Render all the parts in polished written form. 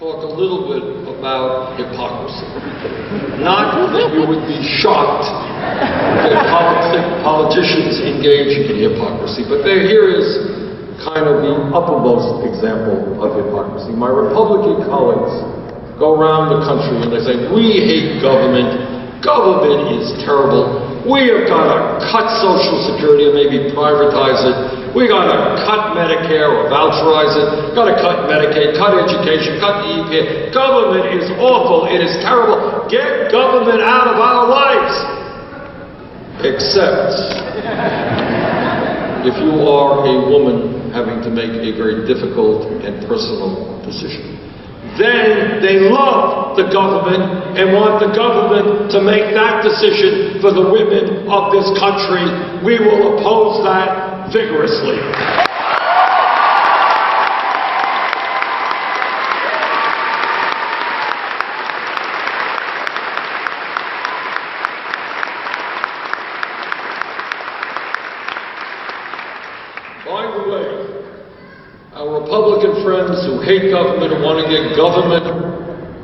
talk a little bit about hypocrisy. Not that you would be shocked that politicians engage in hypocrisy, but here is kind of the uppermost example of hypocrisy. My Republican colleagues go around the country and they say, we hate government, government is terrible, we have got to cut Social Security and maybe privatize it, we got to cut Medicare or voucherize it, got to cut Medicaid, cut education, cut the EPA. Government is awful, it is terrible, get government out of our lives. Except if you are a woman having to make a very difficult and personal decision. Then they love the government and want the government to make that decision for the women of this country. We will oppose that vigorously. By the way, our Republican friends who hate government and want to get government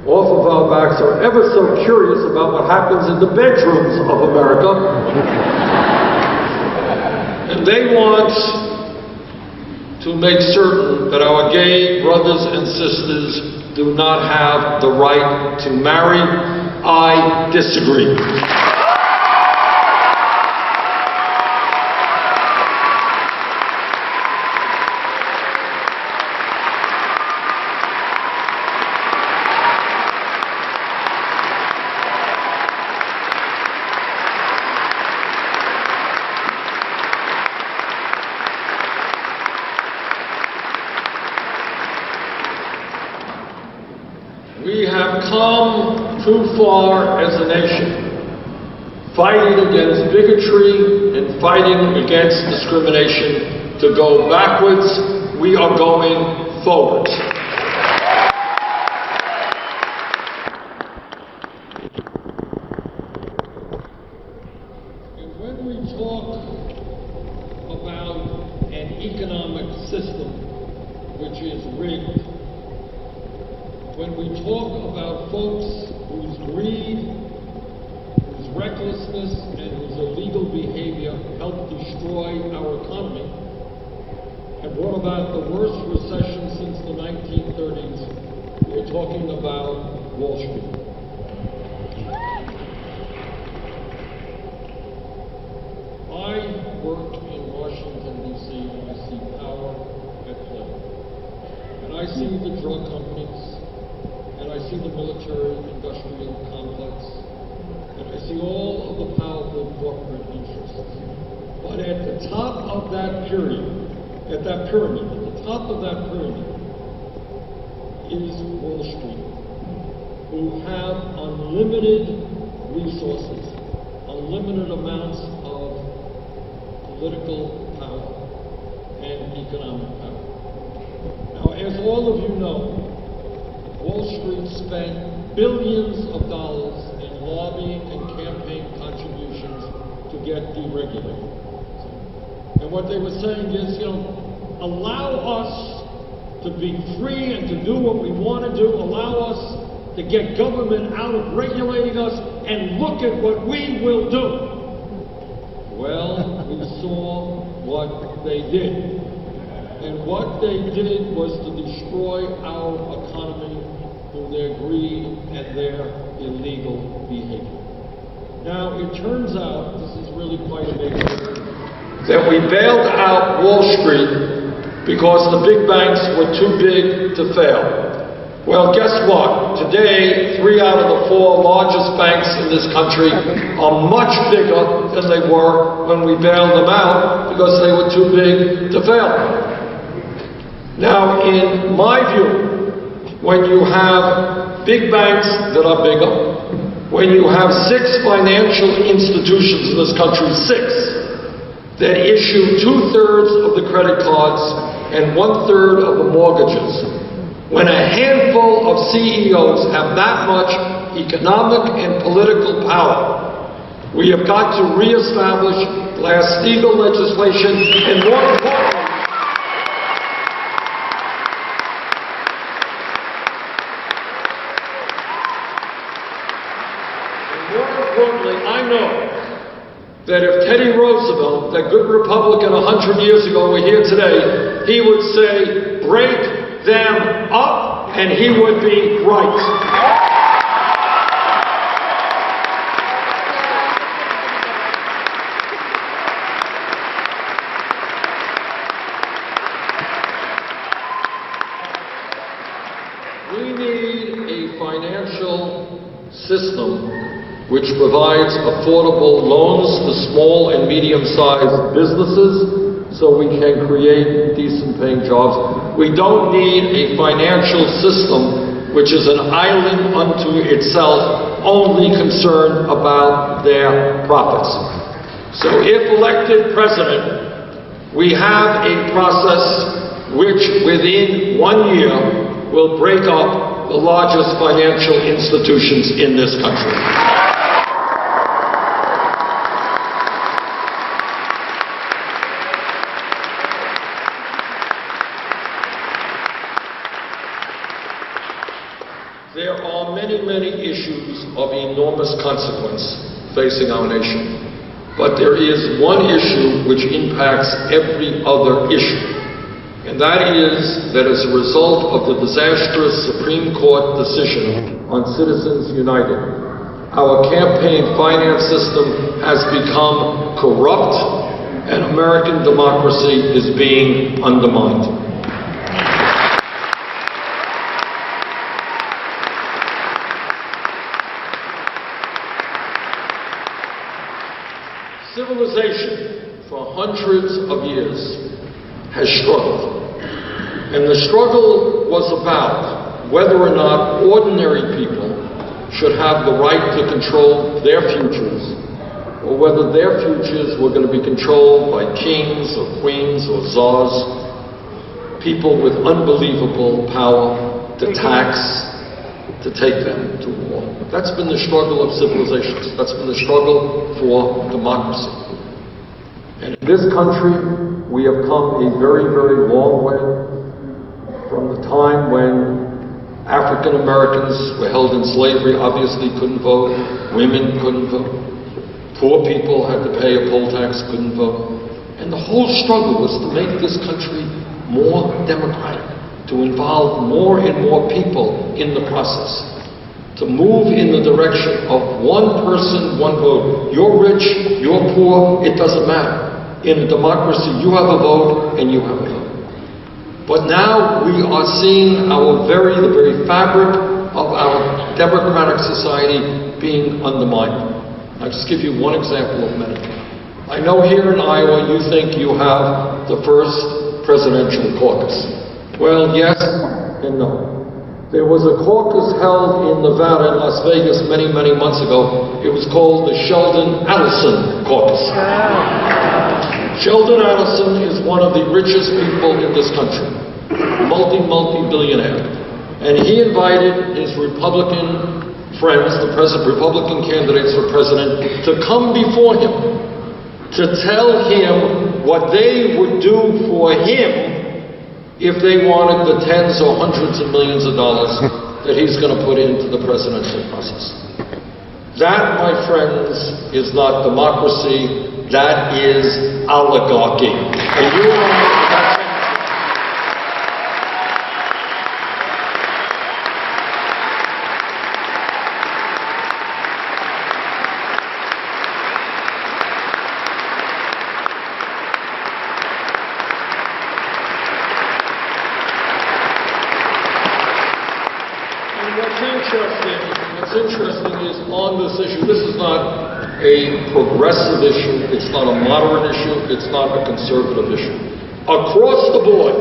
off of our backs are ever so curious about what happens in the bedrooms of America. And they want to make certain that our gay brothers and sisters do not have the right to marry. I disagree. We have come too far as a nation, fighting against bigotry and fighting against discrimination, to go backwards. We are going forward. And when we talk about an economic system which is rigged, when we talk about folks whose greed, whose recklessness, and whose illegal behavior helped destroy our economy and brought about the worst recession since the 1930s, we're talking about Wall Street. I work in Washington, D.C., and I see power at play. And I see the drug companies, and I see the military-industrial complex, and I see all of the powerful corporate interests. But at the top of that pyramid, at the top of that pyramid is Wall Street, who have unlimited resources, unlimited amounts of political power and economic power. Now, as all of you know, Wall Street spent billions of dollars in lobbying and campaign contributions to get deregulated. And what they were saying is, allow us to be free and to do what we want to do, allow us to get government out of regulating us, and look at what we will do. Well, we saw what they did. And what they did was to destroy our economy through their greed and their illegal behavior. Now, it turns out, this is really quite amazing, that we bailed out Wall Street because the big banks were too big to fail. Well, guess what? Today, 3 out of the 4 largest banks in this country are much bigger than they were when we bailed them out because they were too big to fail. Now, in my view, when you have big banks that are bigger, when you have 6 financial institutions in this country, 6, that issue 2/3 of the credit cards and 1/3 of the mortgages, when a handful of CEOs have that much economic and political power, we have got to reestablish Glass-Steagall legislation, and more importantly, importantly, I know that if Teddy Roosevelt, that good Republican 100 years ago, were here today, he would say, break them up, and he would be right. We need a financial system which provides affordable loans to small and medium-sized businesses so we can create decent-paying jobs. We don't need a financial system which is an island unto itself, only concerned about their profits. So if elected president, we have a process which within 1 year will break up the largest financial institutions in this country. There are many, many issues of enormous consequence facing our nation. But there is one issue which impacts every other issue. And that is that as a result of the disastrous Supreme Court decision on Citizens United, our campaign finance system has become corrupt and American democracy is being undermined. Civilization, for hundreds of years, has struggled. And the struggle was about whether or not ordinary people should have the right to control their futures, or whether their futures were going to be controlled by kings or queens or czars, people with unbelievable power to tax, to take them to war. That's been the struggle of civilizations. That's been the struggle for democracy. And in this country, we have come a very, very long way from the time when African Americans were held in slavery, obviously couldn't vote, women couldn't vote, poor people had to pay a poll tax, couldn't vote. And the whole struggle was to make this country more democratic, to involve more and more people in the process, to move in the direction of one person, one vote. You're rich, you're poor, it doesn't matter. In a democracy, you have a vote and you have a vote. But now we are seeing the very fabric of our democratic society being undermined. I'll just give you one example of many. I know here in Iowa you think you have the first presidential caucus. Well, yes and no. There was a caucus held in Nevada and Las Vegas many, many months ago. It was called the Sheldon Adelson Caucus. Sheldon Adelson is one of the richest people in this country, multi-billionaire. And he invited his Republican friends, the Republican candidates for president, to come before him, to tell him what they would do for him if they wanted the tens or hundreds of millions of dollars that he's going to put into the presidential process. That, my friends, is not democracy, that is oligarchy. And you are What's interesting is on this issue, this is not a progressive issue, it's not a moderate issue, it's not a conservative issue. Across the board,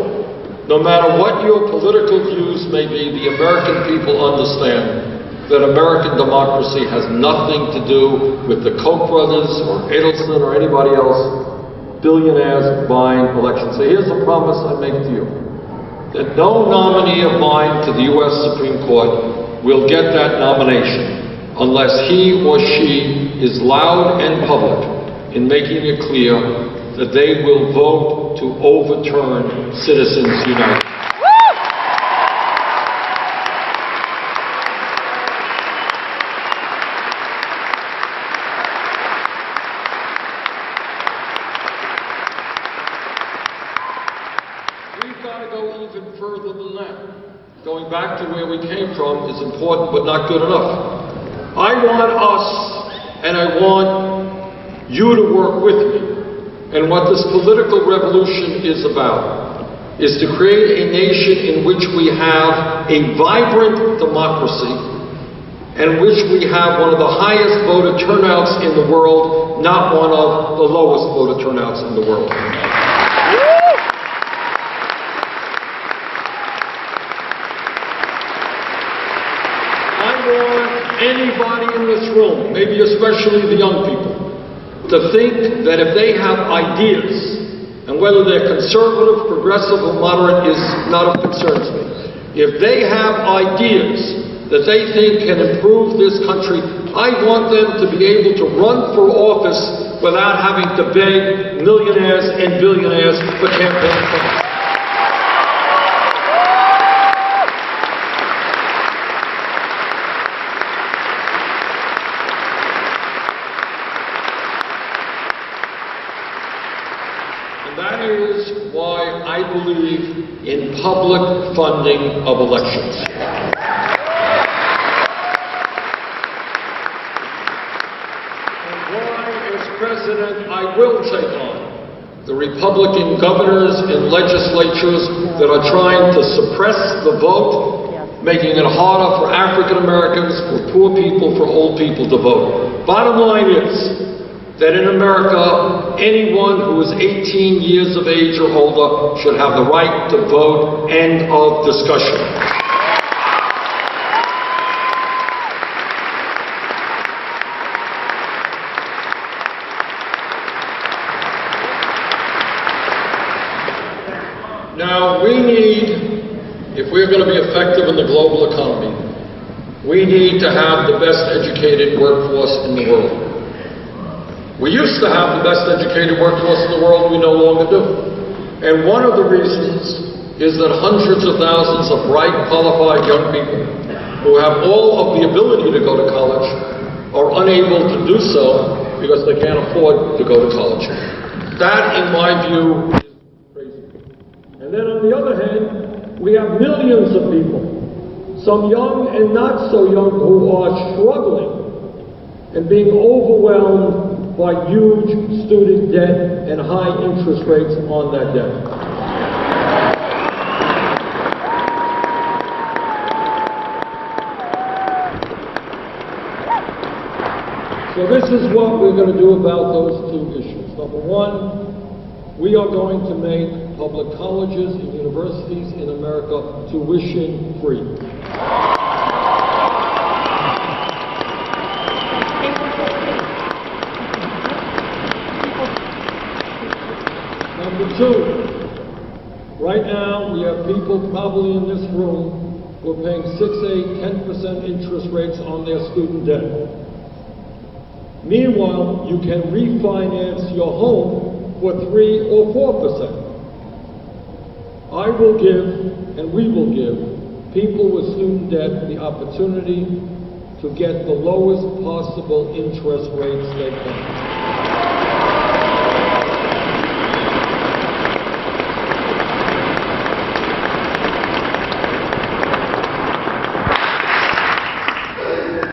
no matter what your political views may be, the American people understand that American democracy has nothing to do with the Koch brothers or Adelson or anybody else, billionaires buying elections. So here's a promise I make to you, that no nominee of mine to the U.S. Supreme Court will get that nomination unless he or she is loud and public in making it clear that they will vote to overturn Citizens United. going back to where we came from is important but not good enough. I want us, and I want you to work with me. And what this political revolution is about is to create a nation in which we have a vibrant democracy, and which we have one of the highest voter turnouts in the world, not one of the lowest voter turnouts in the world. I want anybody in this room, maybe especially the young people, to think that if they have ideas, and whether they're conservative, progressive, or moderate is not of concern to me. If they have ideas that they think can improve this country, I want them to be able to run for office without having to beg millionaires and billionaires for campaign funds. That is why I believe in public funding of elections. And why, as president, I will take on the Republican governors and legislatures that are trying to suppress the vote, making it harder for African Americans, for poor people, for old people to vote. Bottom line is that in America, anyone who is 18 years of age or older should have the right to vote. End of discussion. Now, we need, if we're going to be effective in the global economy, we need to have the best educated workforce in the world. We used to have the best educated workforce in the world, we no longer do. And one of the reasons is that hundreds of thousands of bright, qualified young people who have all of the ability to go to college are unable to do so because they can't afford to go to college. That, in my view, is crazy. And then on the other hand, we have millions of people, some young and not so young, who are struggling and being overwhelmed by huge student debt and high interest rates on that debt. So this is what we're going to do about those two issues. Number one, we are going to make public colleges and universities in America tuition free. Number two, right now we have people probably in this room who are paying 6, 8, 10% interest rates on their student debt. Meanwhile, you can refinance your home for 3 or 4%. I will give, and we will give, people with student debt the opportunity to get the lowest possible interest rates they can.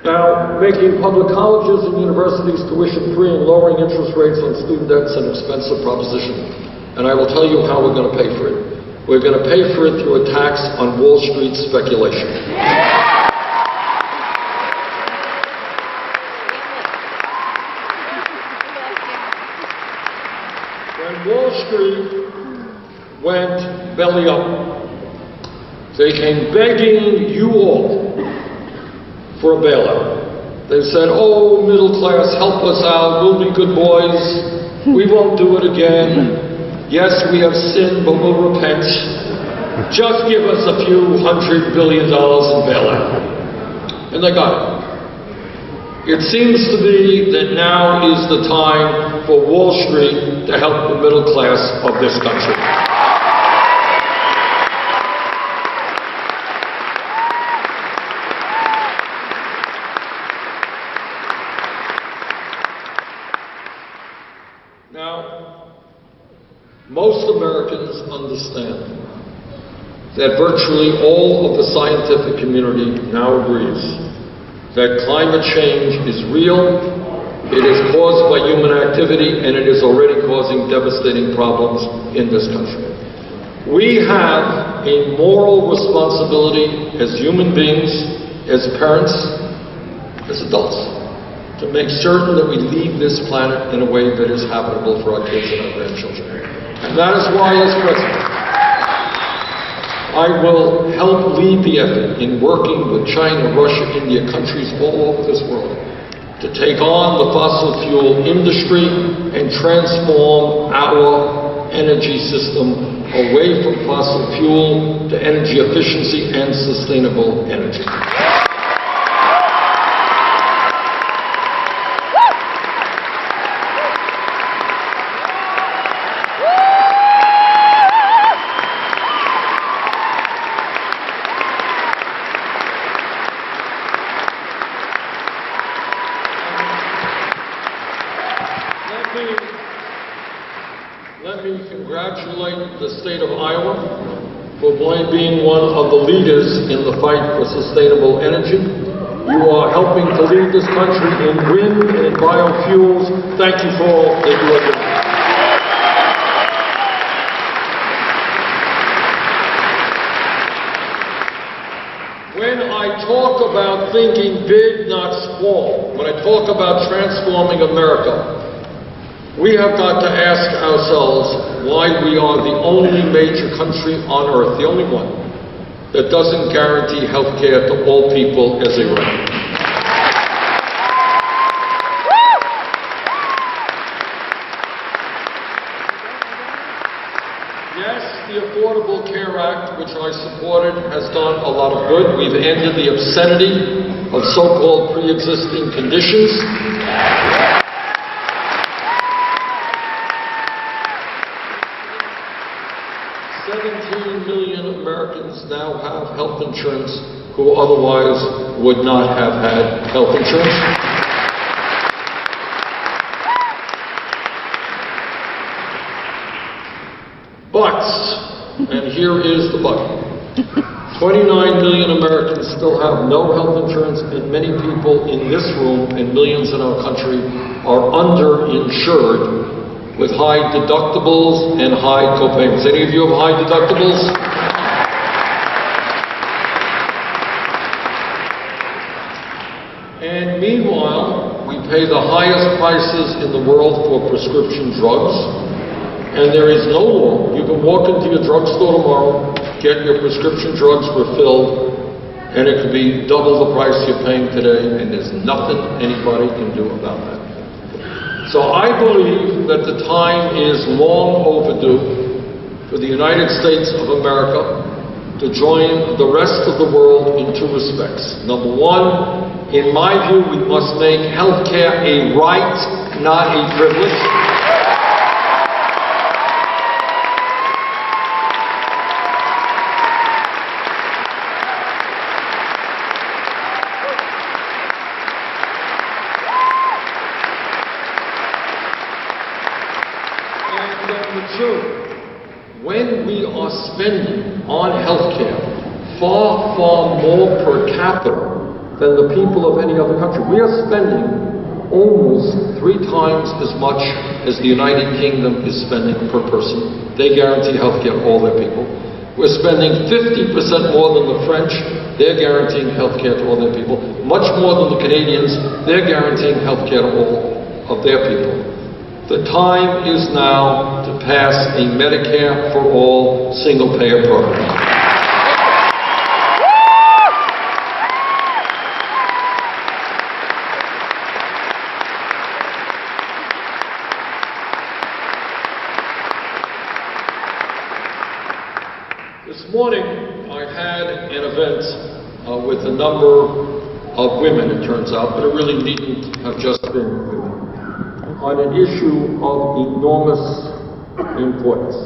Now, making public colleges and universities tuition-free and lowering interest rates on student debt is an expensive proposition. And I will tell you how we're going to pay for it. We're going to pay for it through a tax on Wall Street speculation. When Wall Street went belly up, they came begging you all for a bailout. They said, oh, middle class, help us out, we'll be good boys, we won't do it again. Yes, we have sinned, but we'll repent. Just give us a few $100 billion in bailout. And they got it. It seems to be that now is the time for Wall Street to help the middle class of this country. Now, most Americans understand that virtually all of the scientific community now agrees that climate change is real, it is caused by human activity, and it is already causing devastating problems in this country. We have a moral responsibility as human beings, as parents, as adults, to make certain that we leave this planet in a way that is habitable for our kids and our grandchildren. And that is why, as President, I will help lead the effort in working with China, Russia, India, countries all over this world, to take on the fossil fuel industry and transform our energy system away from fossil fuel to energy efficiency and sustainable energy. Let me congratulate the state of Iowa for being one of the leaders in the fight for sustainable energy. You are helping to lead this country in wind and in biofuels. Thank you for all that you are doing. When I talk about thinking big, not small, when I talk about transforming America, we have got to ask ourselves why we are the only major country on earth, the only one, that doesn't guarantee health care to all people as a right. Yes, the Affordable Care Act, which I supported, has done a lot of good. We've ended the obscenity of so-called pre-existing conditions. 17 million Americans now have health insurance who otherwise would not have had health insurance. But, and here is the but, 29 million Americans still have no health insurance, and many people in this room and millions in our country are underinsured with high deductibles and high copayments. Any of you have high deductibles? And meanwhile, we pay the highest prices in the world for prescription drugs, and there is no law. You can walk into your drugstore tomorrow, get your prescription drugs refilled, and it could be double the price you're paying today, and there's nothing anybody can do about that. So I believe that the time is long overdue for the United States of America to join the rest of the world in two respects. Number one, in my view, we must make health care a right, not a privilege. When we are spending on healthcare far, far more per capita than the people of any other country, we are spending almost 3 times as much as the United Kingdom is spending per person. They guarantee healthcare to all their people. We're spending 50% more than the French. They're guaranteeing healthcare to all their people. Much more than the Canadians. They're guaranteeing healthcare to all of their people. The time is now to pass a Medicare for all single-payer program. This morning, I had an event with a number of women, it turns out, but it really needn't have just been women, on an issue of enormous importance.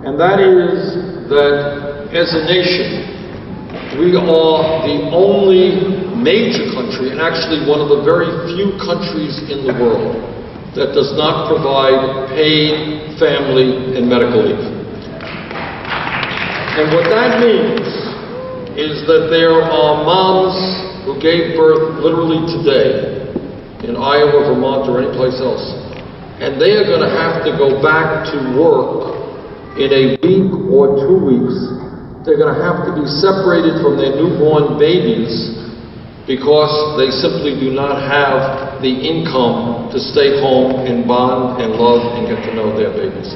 And that is that as a nation, we are the only major country, and actually one of the very few countries in the world, that does not provide paid family and medical leave. And what that means is that there are moms who gave birth literally today in Iowa, Vermont, or anyplace else, and they are going to have to go back to work in a week or 2 weeks. They're going to have to be separated from their newborn babies because they simply do not have the income to stay home and bond and love and get to know their babies.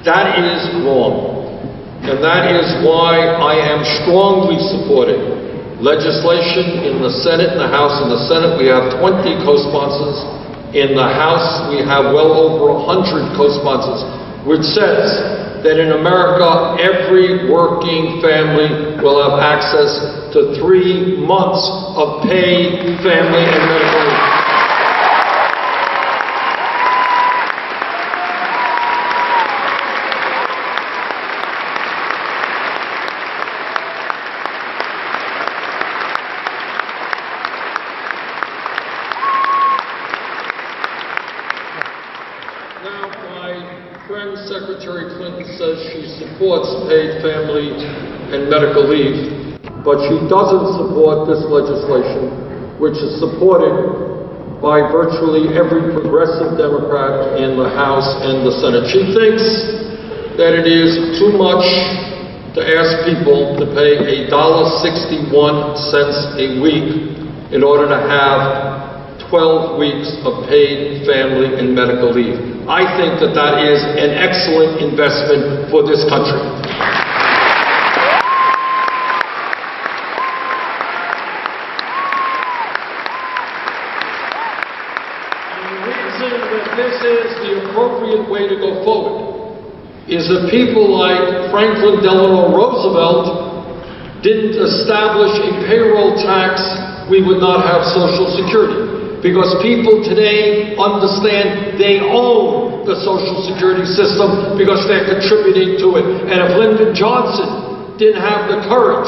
That is wrong. And that is why I am strongly supporting legislation in the Senate and the House. In the Senate, we have 20 co-sponsors. In the House, we have well over 100 co-sponsors, which says that in America, every working family will have access to 3 months of paid family and medical leave. Now, my friend Secretary Clinton says she supports paid family and medical leave, but she doesn't support this legislation, which is supported by virtually every progressive Democrat in the House and the Senate. She thinks that it is too much to ask people to pay $1.61 a week in order to have 12 weeks of paid family and medical leave. I think that that is an excellent investment for this country. And the reason that this is the appropriate way to go forward is that people like Franklin Delano Roosevelt didn't establish a payroll tax, we would not have Social Security. Because people today understand they own the Social Security system because they're contributing to it. And if Lyndon Johnson didn't have the courage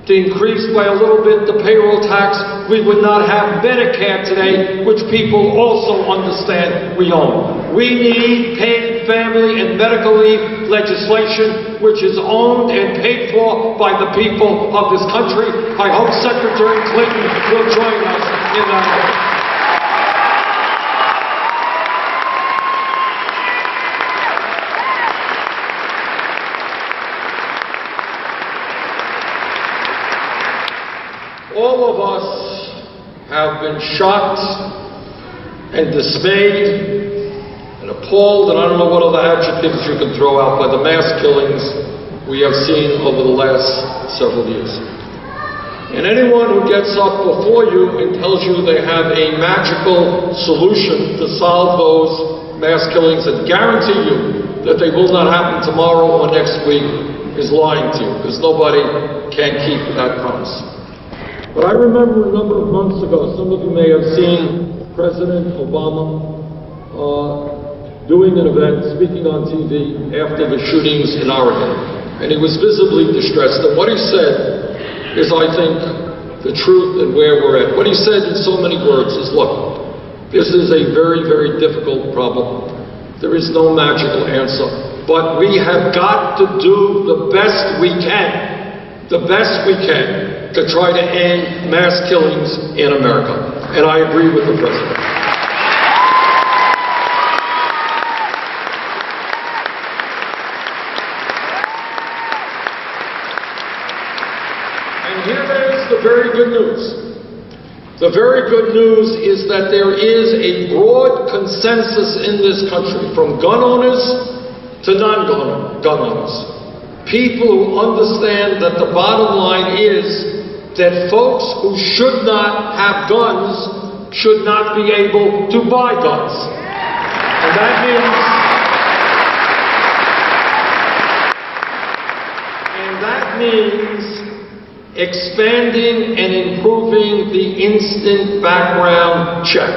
to increase by a little bit the payroll tax, we would not have Medicare today, which people also understand we own. We need paid family and medical leave legislation, which is owned and paid for by the people of this country. I hope Secretary Clinton will join us in that way. All of us have been shocked and dismayed and appalled, and I don't know what other adjectives you can throw out, by the mass killings we have seen over the last several years. And anyone who gets up before you and tells you they have a magical solution to solve those mass killings and guarantee you that they will not happen tomorrow or next week is lying to you, because nobody can keep that promise. But I remember a number of months ago, some of you may have seen President Obama doing an event, speaking on TV after the shootings in Oregon. And he was visibly distressed. And what he said is, I think, the truth and where we're at. What he said in so many words is, look, this is a very, very difficult problem. There is no magical answer. But we have got to do the best we can, to try to end mass killings in America. And I agree with the President. And here is the very good news. The very good news is that there is a broad consensus in this country, from gun owners to non-gun owners. People who understand that the bottom line is that folks who should not have guns should not be able to buy guns. And that means expanding and improving the instant background check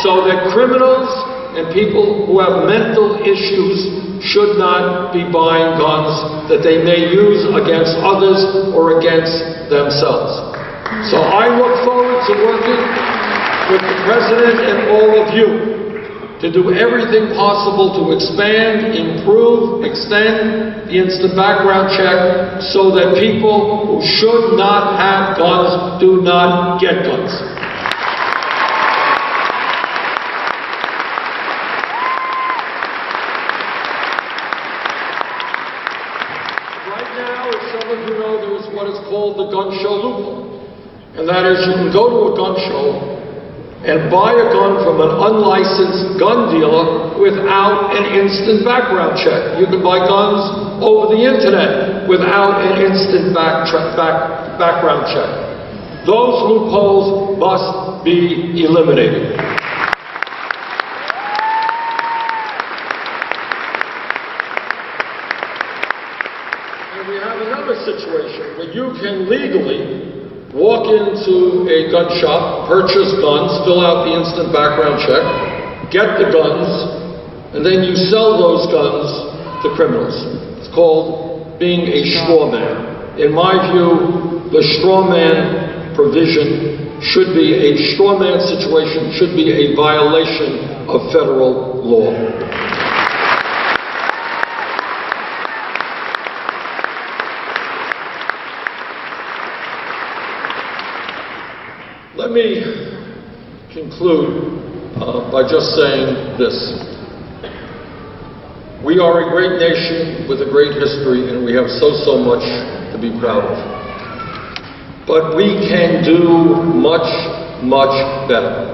so that criminals and people who have mental issues should not be buying guns that they may use against others or against themselves. So I look forward to working with the President and all of you to do everything possible to expand, improve, extend the instant background check so that people who should not have guns do not get guns. Right now, as some of you know, there is what is called the gun show loophole. And that is, you can go to a gun show and buy a gun from an unlicensed gun dealer without an instant background check. You can buy guns over the internet without an instant background check. Those loopholes must be eliminated. And we have another situation where you can legally walk into a gun shop, purchase guns, fill out the instant background check, get the guns, and then you sell those guns to criminals. It's called being a straw man. In my view, the straw man provision should be a straw man situation, should be a violation of federal law. Let me conclude by just saying this. We are a great nation with a great history, and we have so much to be proud of. But we can do much better.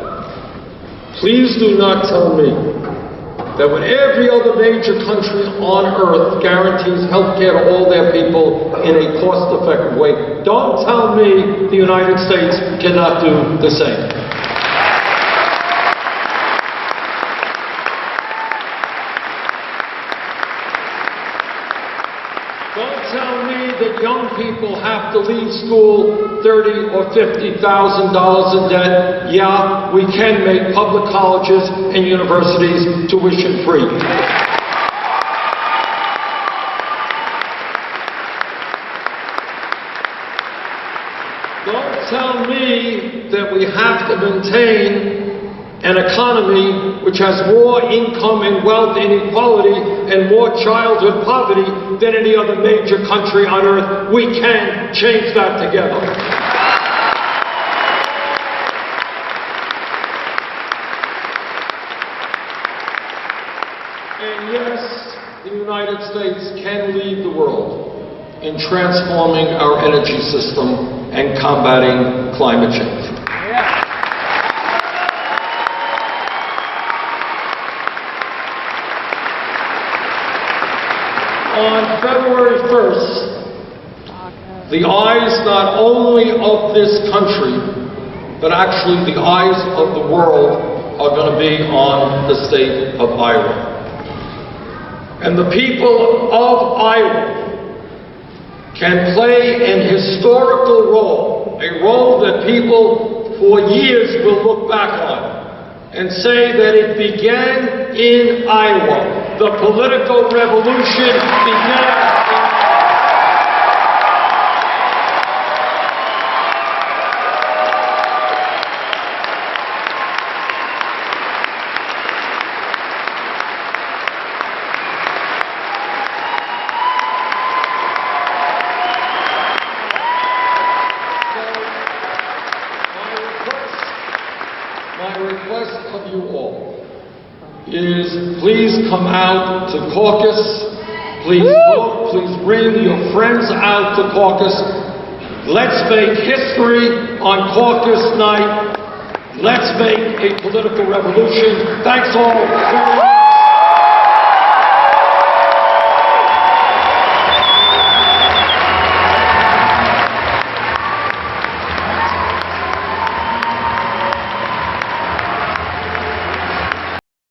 Please do not tell me that when every other major country on earth guarantees health care to all their people in a cost-effective way, don't tell me the United States cannot do the same. Don't tell me that young people have to leave school $30,000 or $50,000 in debt. Yeah, we can make public colleges and universities tuition free. Don't tell me that we have to maintain an economy which has more income and wealth inequality and more childhood poverty than any other major country on earth. We can change that together. And yes, the United States can lead the world in transforming our energy system and combating climate change. On February 1st, the eyes not only of this country, but actually the eyes of the world are going to be on the state of Iowa. And the people of Iowa can play an historical role, a role that people for years will look back on and say that it began in Iowa. The political revolution began in my request of you all is please come out to caucus, please vote, please bring your friends out to caucus. Let's make history on caucus night. Let's make a political revolution. Thanks all very much.